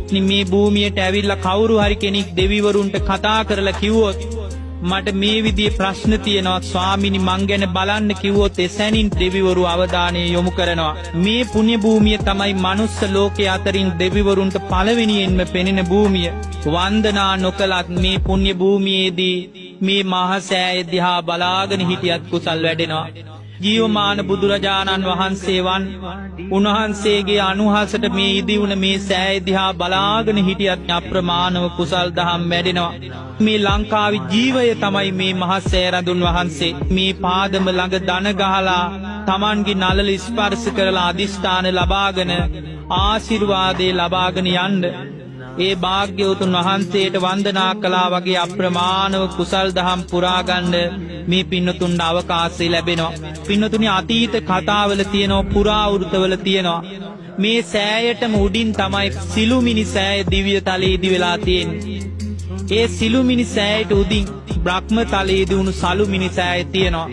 පින්වත්නි මේ භූමියට ඇවිල්ලා කවුරු හරි කෙනෙක් දෙවිවරුන්ට කතා කරලා කිව්වොත් මට මේ විදිහේ ප්‍රශ්න තියෙනවා ස්වාමිනී මං ගැන බලන්න කිව්වොත් එසැනින් දෙවිවරු අවධානය යොමු කරනවා. මේ පුණ්‍ය භූමිය තමයි මනුස්ස ලෝකයේ අතරින් දෙවිවරුන්ට පළවෙනියෙන්ම පෙනෙන භූමිය. වන්දනා නොකලත් මේ පුණ්‍ය භූමියේදී මේ මහා සෑය දිහා බලාගෙන හිටියත් කුසල් වැඩෙනවා. ජීවමාන බුදුරජාණන් වහන්සේ උන්වහන්සේගේ අනුහසට මේ ඉදිවුන මේ සෑය දිහා බලාගෙන හිටියත් අප්‍රමාණව කුසල් දහම් වැඩෙනවා. මේ ලංකාවේ ජීවය තමයි මේ මහා සෑය රඳුන් වහන්සේ. මේ පාදම ළඟ දන ගහලා Tamanගේ නළල ස්පර්ශ කරලා අදිෂ්ඨාන ලබාගෙන ආශිර්වාදේ ලබාගෙන යන්න ඒ භාග්‍යවතුන් වහන්සේට වන්දනා කළා වගේ අප්‍රමාණව කුසල් දහම් පුරා ගන්න මේ පින්නතුන්ට අවකාශය ලැබෙනවා. පින්නතුනි අතීත කතාවල තියෙනවා පුරාවෘතවල තියෙනවා මේ සෑයටම උඩින් තමයි සිළුමිණි සෑය දිව්‍ය තලයේදී වෙලා තියෙන්නේ. ඒ සිළුමිණි සෑයට උඩින් බ්‍රහ්ම තලයේදී උණු සළුමිණි සෑය තියෙනවා.